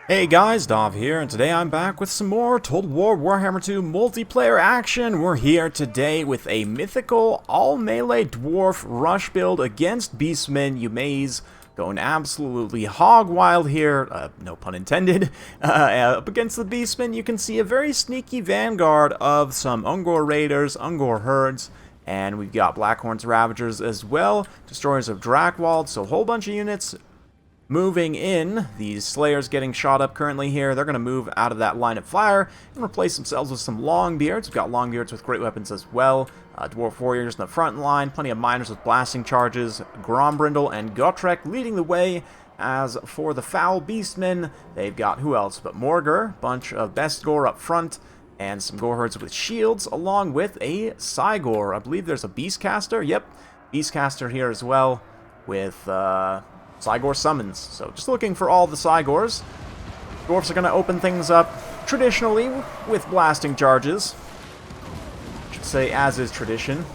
Hey guys, Dov here, and today I'm back with some more Total War Warhammer 2 multiplayer action. We're here today with a mythical all-melee dwarf rush build against Beastmen. Yumeis going absolutely hog wild here, no pun intended. Up against the Beastmen, you can see a very sneaky vanguard of some Ungor Raiders, Ungor Herds, and we've got Blackhorns Ravagers as well, Destroyers of Drakewald, so a whole bunch of units moving in. These Slayers getting shot up currently here. They're going to move out of that line of fire and replace themselves with some Longbeards. We've got Longbeards with great weapons as well. Dwarf Warriors in the front line. Plenty of Miners with blasting charges. Grombrindle and Gotrek leading the way. As for the Foul Beastmen, they've got who else but Morgur. Bunch of Best Gore up front. And some Goreherds with shields, along with a Cygor. I believe there's a Beastcaster. Yep, Beastcaster here as well with Cygor summons. So just looking for all the Cygors. Dwarfs are going to open things up traditionally with blasting charges. I should say, as is tradition.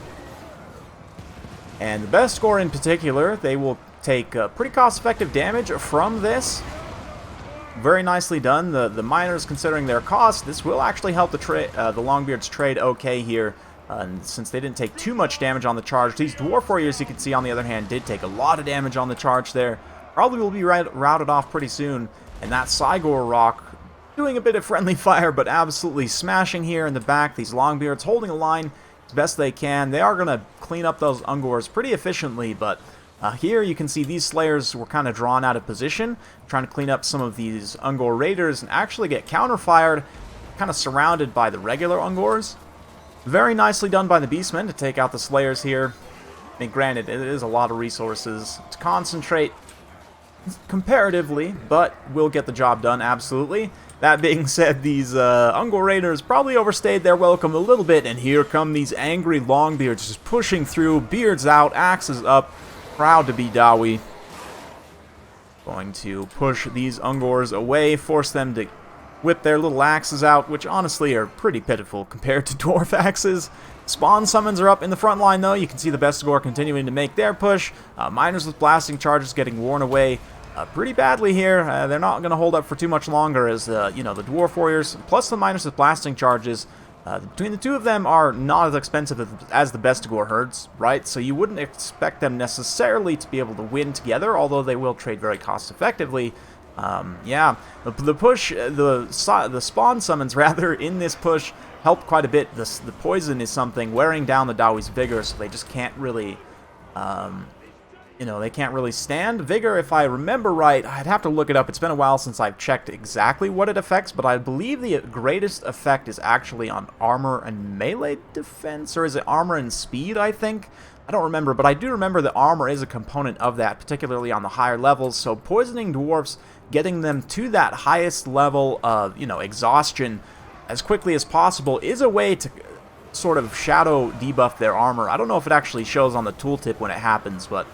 And the Best Gore in particular, they will take pretty cost-effective damage from this. Very nicely done. The Miners, considering their cost, this will actually help the Longbeards trade okay here. And since they didn't take too much damage on the charge, these Dwarf Warriors, you can see, on the other hand, did take a lot of damage on the charge there. Probably will be routed off pretty soon. And that Cygor Rock doing a bit of friendly fire, but absolutely smashing here in the back. These Longbeards holding a line as best they can. They are going to clean up those Ungors pretty efficiently, but here you can see these Slayers were kind of drawn out of position, trying to clean up some of these Ungor Raiders and actually get counterfired, kind of surrounded by the regular Ungors. Very nicely done by the Beastmen to take out the Slayers here. I mean, granted, it is a lot of resources to concentrate comparatively, but we'll get the job done, absolutely. That being said, these Ungor Raiders probably overstayed their welcome a little bit, and here come these angry Longbeards just pushing through, beards out, axes up, proud to be Dawi. Going to push these Ungors away, force them to whip their little axes out, which honestly are pretty pitiful compared to dwarf axes. Spawn summons are up in the front line, though. You can see the Bestigor continuing to make their push. Miners with blasting charges getting worn away pretty badly here. They're not going to hold up for too much longer, as the Dwarf Warriors plus the Miners with blasting charges, between the two of them, are not as expensive as the Bestigor herds, right? So you wouldn't expect them necessarily to be able to win together, although they will trade very cost effectively. Yeah, the push, the spawn summons rather in this push helped quite a bit. The poison is something wearing down the Dawi's vigor, so they just can't really, they can't really stand vigor. If I remember right, I'd have to look it up. It's been a while since I've checked exactly what it affects, but I believe the greatest effect is actually on armor and melee defense, or is it armor and speed, I think? I don't remember, but I do remember that armor is a component of that, particularly on the higher levels, so poisoning dwarfs, getting them to that highest level of, exhaustion as quickly as possible is a way to sort of shadow debuff their armor. I don't know if it actually shows on the tooltip when it happens, but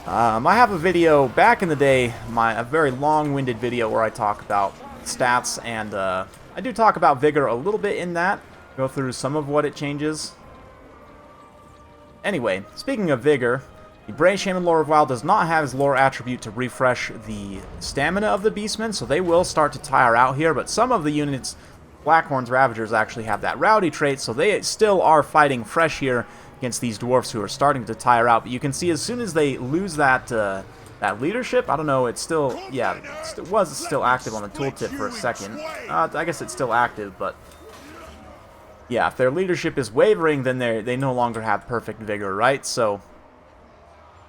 I have a video back in the day, a very long-winded video where I talk about stats, and I do talk about vigor a little bit in that, go through some of what it changes. Anyway, speaking of vigor, the Brave Shaman Lore of Wild does not have his lore attribute to refresh the stamina of the Beastmen, so they will start to tire out here, but some of the units, Blackhorns Ravagers, actually have that rowdy trait, so they still are fighting fresh here against these dwarfs who are starting to tire out. But you can see as soon as they lose that that leadership, I don't know, it's still, yeah, it was still active on the tooltip for a second. I guess it's still active, but yeah, if their leadership is wavering, then they no longer have perfect vigor, right? So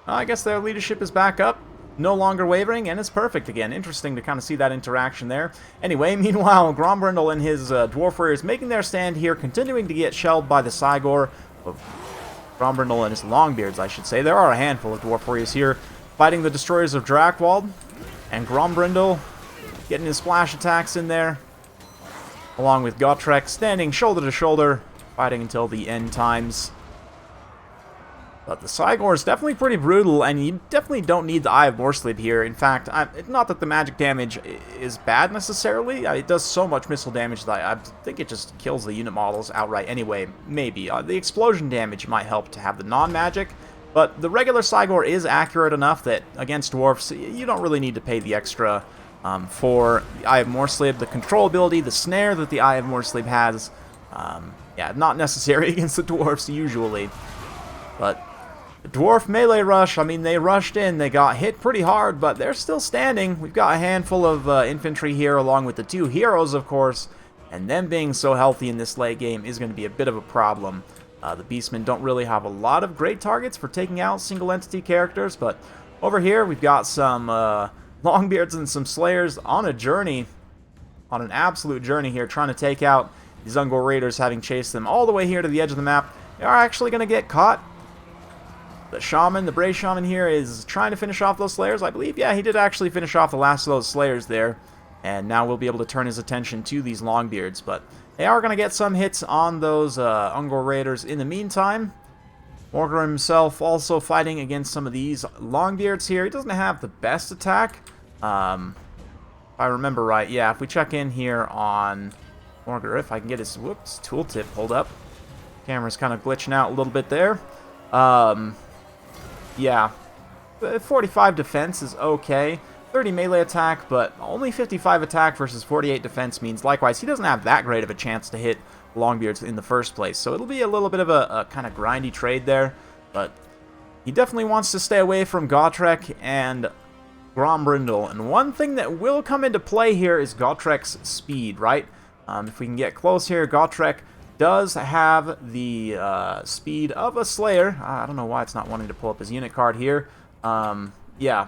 I guess their leadership is back up, no longer wavering, and it's perfect again. Interesting to kind of see that interaction there. Anyway, meanwhile, Grombrindle and his Dwarf Warriors making their stand here, continuing to get shelled by the Cygor. Grombrindle and his Longbeards, I should say. There are a handful of Dwarf Warriors here fighting the Destroyers of Drakewald, and Grombrindle getting his splash attacks in there, along with Gotrek standing shoulder to shoulder, fighting until the end times. But the Cygor is definitely pretty brutal, and you definitely don't need the Eye of Morsleep here. In fact, not that the magic damage is bad necessarily. It does so much missile damage that I think it just kills the unit models outright anyway. Maybe. The explosion damage might help to have the non-magic, but the regular Cygor is accurate enough that against dwarfs, you don't really need to pay the extra For the Eye of Morslib, the control ability, the snare that the Eye of Morslib has, yeah, not necessary against the dwarfs usually. But the dwarf melee rush, I mean, they rushed in, they got hit pretty hard, but they're still standing. We've got a handful of infantry here, along with the 2 heroes, of course, and them being so healthy in this late game is going to be a bit of a problem. The Beastmen don't really have a lot of great targets for taking out single entity characters, but over here we've got some Longbeards and some Slayers on a journey, on an absolute journey here, trying to take out these Ungor Raiders, having chased them all the way here to the edge of the map. They are actually going to get caught. The Shaman, the Brave Shaman here, is trying to finish off those Slayers, I believe. Yeah, he did actually finish off the last of those Slayers there, and now we'll be able to turn his attention to these Longbeards, but they are going to get some hits on those Ungor Raiders in the meantime. Morgr himself also fighting against some of these Longbeards here. He doesn't have the best attack. If I remember right, yeah, if we check in here on Morgr, if I can get his tooltip pulled up. Camera's kind of glitching out a little bit there. Yeah, 45 defense is okay. 30 melee attack, but only 55 attack versus 48 defense means likewise he doesn't have that great of a chance to hit Longbeards in the first place. So it'll be a little bit of a kind of grindy trade there, but he definitely wants to stay away from Gotrek and Grombrindle. And one thing that will come into play here is Gotrek's speed, right? If we can get close here, Gotrek does have the speed of a Slayer. I don't know why it's not wanting to pull up his unit card here. Yeah,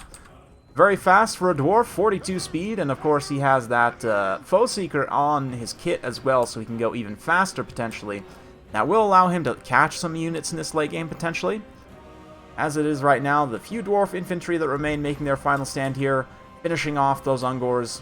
very fast for a dwarf, 42 speed, and of course he has that Foe Seeker on his kit as well, so he can go even faster potentially. That will allow him to catch some units in this late game potentially. As it is right now, the few dwarf infantry that remain making their final stand here, finishing off those Ungors,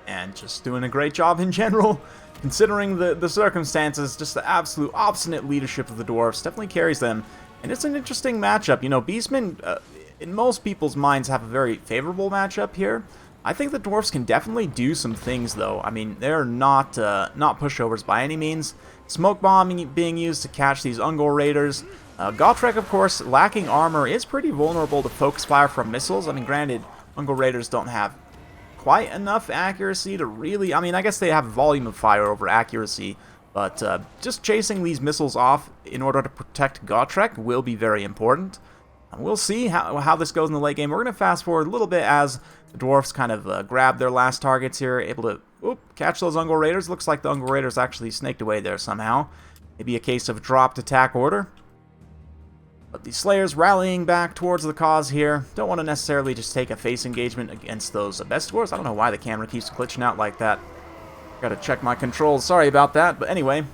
and just doing a great job in general. Considering the circumstances, just the absolute obstinate leadership of the dwarfs definitely carries them. And it's an interesting matchup. You know, Beastmen, in most people's minds, have a very favorable matchup here. I think the dwarfs can definitely do some things, though. I mean, they're not pushovers by any means. Smoke bombing being used to catch these Ungor Raiders. Gotrek, of course, lacking armor, is pretty vulnerable to focus fire from missiles. I mean, granted, Ungor Raiders don't have quite enough accuracy to really... I mean, I guess they have volume of fire over accuracy, but just chasing these missiles off in order to protect Gotrek will be very important. And we'll see how this goes in the late game. We're going to fast forward a little bit as the dwarfs kind of grab their last targets here, able to catch those Ungor Raiders. Looks like the Ungor Raiders actually snaked away there somehow. Maybe a case of dropped attack order. But the Slayers rallying back towards the cause here. Don't want to necessarily just take a face engagement against those best dwarves. I don't know why the camera keeps glitching out like that. Gotta check my controls. Sorry about that. But anyway.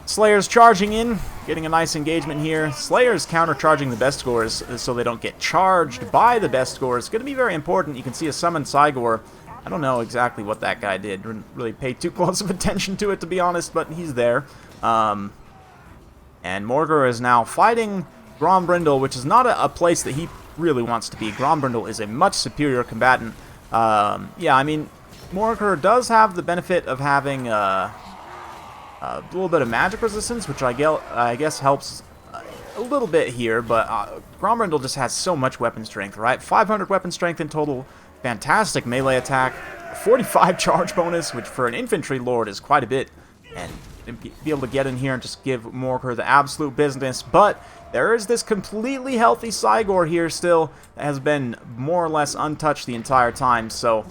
Slayers charging in. Getting a nice engagement here. Slayers countercharging the best scores so they don't get charged by the best scores. Going to be very important. You can see a summoned Cygor. I don't know exactly what that guy did. Didn't really pay too close of attention to it, to be honest. But he's there. And Morgr is now fighting Grombrindle, which is not a place that he really wants to be. Grombrindle is a much superior combatant. Yeah, I mean, Morgr does have the benefit of having a little bit of magic resistance, which I guess helps a little bit here, but Grombrindle just has so much weapon strength, right? 500 weapon strength in total, fantastic melee attack, 45 charge bonus, which for an infantry lord is quite a bit, and be able to get in here and just give Morgr the absolute business. But there is this completely healthy Cygor here still that has been more or less untouched the entire time. So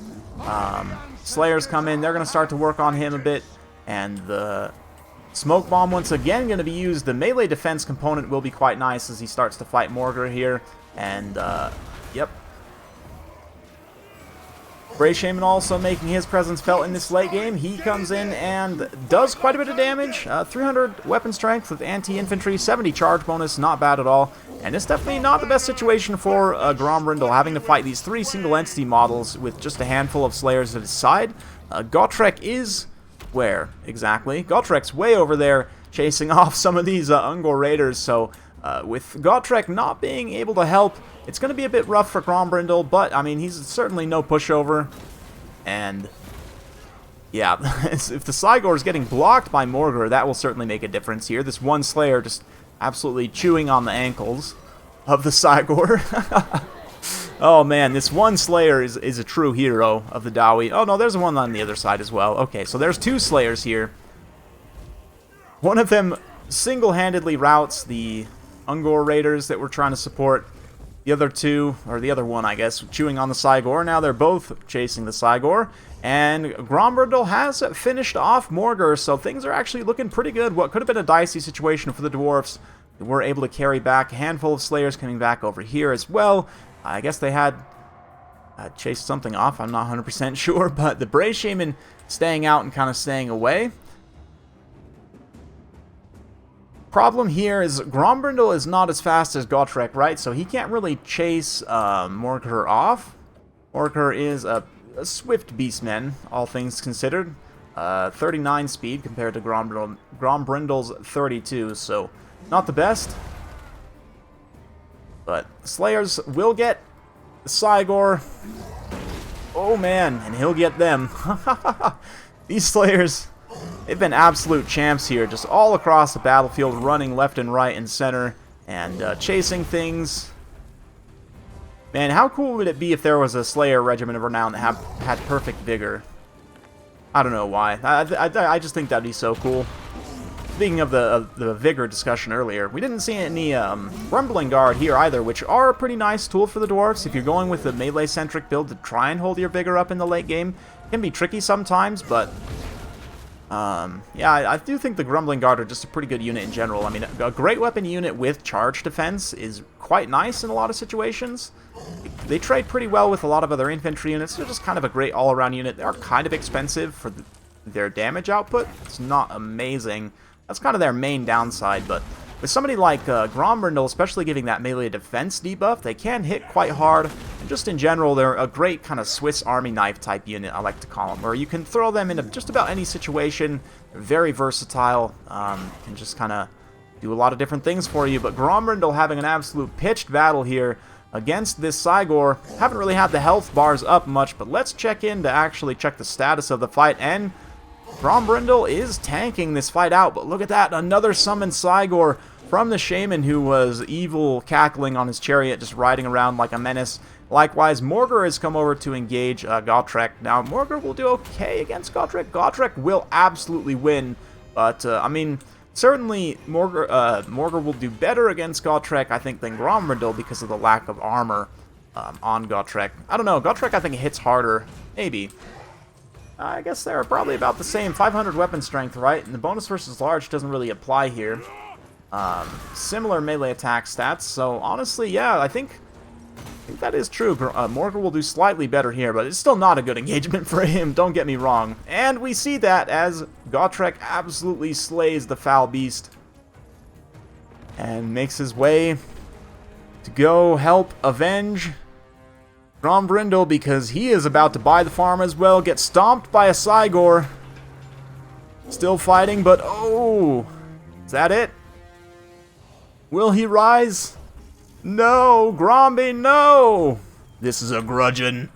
Slayers come in, they're going to start to work on him a bit, and the smoke bomb once again going to be used. The melee defense component will be quite nice as he starts to fight Morgr here, and yep. Bray Shaman also making his presence felt in this late game. He comes in and does quite a bit of damage. 300 weapon strength with anti-infantry, 70 charge bonus, not bad at all. And it's definitely not the best situation for Grombrindle, having to fight these 3 single entity models with just a handful of Slayers at his side. Gotrek is where, exactly? Gotrek's way over there chasing off some of these Ungor Raiders, so with Gotrek not being able to help, it's going to be a bit rough for Grombrindle, but, I mean, he's certainly no pushover. And, yeah, if the Cygor is getting blocked by Morgr, that will certainly make a difference here. This one Slayer just absolutely chewing on the ankles of the Cygor. Oh man, this one Slayer is a true hero of the Dawi. Oh no, there's one on the other side as well. Okay, so there's two Slayers here. One of them single-handedly routs the Ungor Raiders that we're trying to support. The other two, or the other one, I guess, chewing on the Cygor. Now they're both chasing the Cygor. And Grombrindle has finished off Morgur, so things are actually looking pretty good. What could have been a dicey situation for the Dwarfs, they were able to carry back a handful of Slayers coming back over here as well. I guess they had chased something off, I'm not 100% sure, but the Bray Shaman staying out and kind of staying away. Problem here is Grombrindle is not as fast as Gotrek, right? So he can't really chase Morgur off. Morgur is a swift beastman, all things considered. 39 speed compared to Grombrindle's 32, so not the best. But Slayers will get the Cygor. Oh man, and he'll get them. These Slayers, they've been absolute champs here, just all across the battlefield, running left and right and center, and chasing things. Man, how cool would it be if there was a Slayer Regiment of Renown that had perfect vigor? I don't know why. I just think that'd be so cool. Speaking of the vigor discussion earlier, we didn't see any Rumbling Guard here either, which are a pretty nice tool for the Dwarfs. If you're going with a melee-centric build to try and hold your vigor up in the late game, it can be tricky sometimes, but yeah, I do think the Grumbling Guard are just a pretty good unit in general. I mean, a great weapon unit with charge defense is quite nice in a lot of situations. They trade pretty well with a lot of other infantry units. They're just kind of a great all-around unit. They are kind of expensive for their damage output. It's not amazing. That's kind of their main downside, but with somebody like Grombrindle, especially giving that melee defense debuff, they can hit quite hard, and just in general, they're a great kind of Swiss Army knife type unit, I like to call them, where you can throw them into just about any situation. They're very versatile, can just kind of do a lot of different things for you, but Grombrindle having an absolute pitched battle here against this Cygor. Haven't really had the health bars up much, but let's check in to actually check the status of the fight, and Grombrindle is tanking this fight out, but look at that, another summoned Cygor from the Shaman who was evil cackling on his chariot, just riding around like a menace. Likewise, Morgur has come over to engage Gotrek. Now, Morgur will do okay against Gotrek. Gotrek will absolutely win, but, I mean, certainly Morgur will do better against Gotrek, I think, than Grombrindle because of the lack of armor on Gotrek. I don't know, Gotrek I think hits harder, maybe. I guess they're probably about the same. 500 weapon strength, right? And the bonus versus large doesn't really apply here. Similar melee attack stats, so honestly, yeah, I think that is true. Morgur will do slightly better here, but it's still not a good engagement for him, don't get me wrong. And we see that as Gotrek absolutely slays the foul beast and makes his way to go help avenge Grombrindle, because he is about to buy the farm as well, get stomped by a Cygor. Still fighting, but oh, is that it? Will he rise? No, Gromby, no! This is a grudgeon.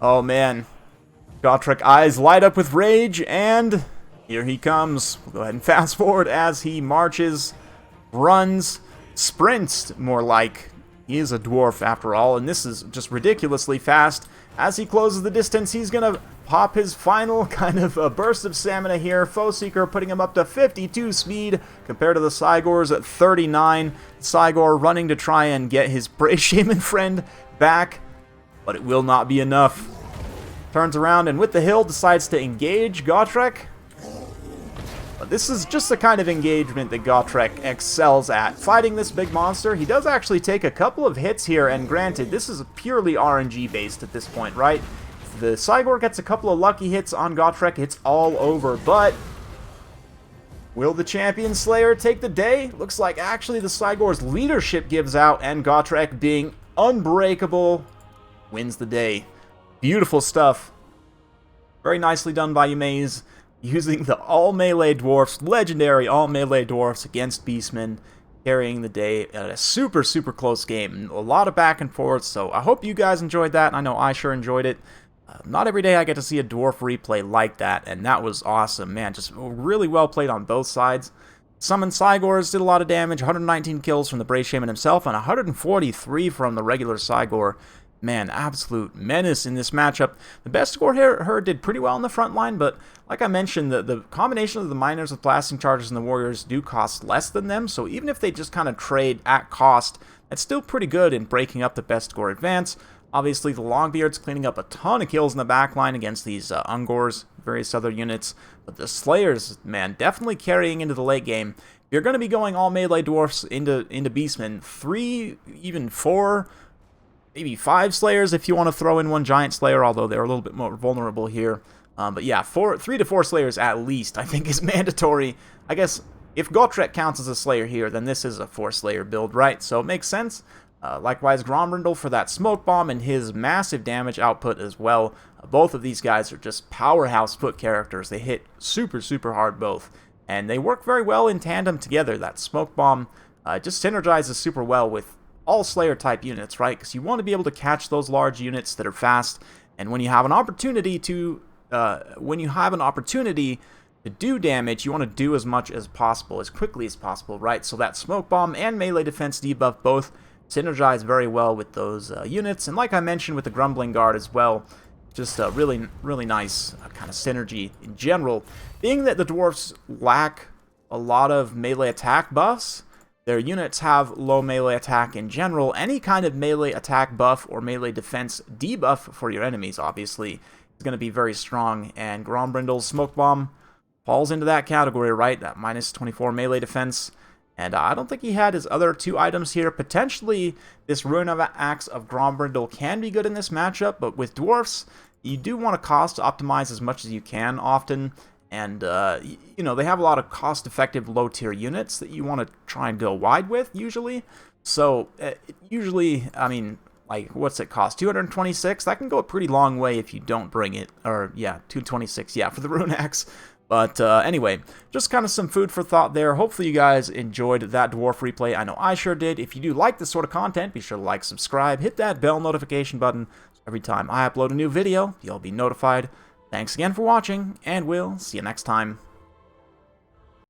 Oh man. Gotrek eyes light up with rage, and here he comes. We'll go ahead and fast forward as he marches, runs, sprints, more like. He is a dwarf after all, and this is just ridiculously fast. As he closes the distance, he's going to pop his final kind of burst of stamina here. Foe Seeker putting him up to 52 speed compared to the Cygor's at 39. Cygor running to try and get his Bray Shaman friend back, but it will not be enough. Turns around and with the hill decides to engage Gotrek. But this is just the kind of engagement that Gotrek excels at. Fighting this big monster, he does actually take a couple of hits here, and granted, this is purely RNG based at this point, right? If the Cygor gets a couple of lucky hits on Gotrek, it's all over, but will the Champion Slayer take the day? Looks like actually the Cygor's leadership gives out, and Gotrek, being unbreakable, wins the day. Beautiful stuff. Very nicely done by Yumeis, using the all-melee dwarfs, legendary all-melee dwarfs against Beastmen, carrying the day at a super, super close game. A lot of back and forth, so I hope you guys enjoyed that. I know I sure enjoyed it. Not every day I get to see a dwarf replay like that, and that was awesome. Man, just really well played on both sides. Summoned Cygors did a lot of damage, 119 kills from the Bray Shaman himself, and 143 from the regular Cygor. Man, absolute menace in this matchup. The best score here did pretty well on the front line, but like I mentioned, the combination of the miners with blasting charges and the warriors do cost less than them, so even if they just kind of trade at cost, that's still pretty good in breaking up the best score advance. Obviously, the Longbeards cleaning up a ton of kills in the back line against these Ungors, various other units, but the Slayers, man, definitely carrying into the late game. If you're going to be going all melee dwarfs into Beastmen, 3, even 4, maybe 5 Slayers if you want to throw in one Giant Slayer, although they're a little bit more vulnerable here. But yeah, 3 to 4 Slayers at least, I think, is mandatory. I guess if Gotrek counts as a Slayer here, then this is a 4 Slayer build, right? So it makes sense. Likewise, Grombrindle for that smoke bomb and his massive damage output as well. Both of these guys are just powerhouse foot characters. They hit super, super hard both. And they work very well in tandem together. That smoke bomb just synergizes super well with all Slayer type units, right? Because you want to be able to catch those large units that are fast. And when you have an opportunity to do damage, you want to do as much as possible, as quickly as possible, right? So that smoke bomb and melee defense debuff both synergize very well with those units, and like I mentioned with the Grumbling Guard as well, just a really, really nice kind of synergy in general. Being that the dwarfs lack a lot of melee attack buffs, their units have low melee attack in general. Any kind of melee attack buff or melee defense debuff for your enemies, obviously, is going to be very strong, and Grombrindle's Smoke Bomb falls into that category, right? That minus 24 melee defense. And I don't think he had his other 2 items here. Potentially, this Ruin of Axe of Grombrindle can be good in this matchup, but with dwarfs, you do want to cost optimize as much as you can often. And, you know, they have a lot of cost-effective low-tier units that you want to try and go wide with, usually. So, usually, I mean, like, what's it cost? 226? That can go a pretty long way if you don't bring it. Or, yeah, 226, yeah, for the Ruin Axe. But anyway, just kind of some food for thought there. Hopefully you guys enjoyed that dwarf replay. I know I sure did. If you do like this sort of content, be sure to like, subscribe, hit that bell notification button. So every time I upload a new video, you'll be notified. Thanks again for watching, and we'll see you next time.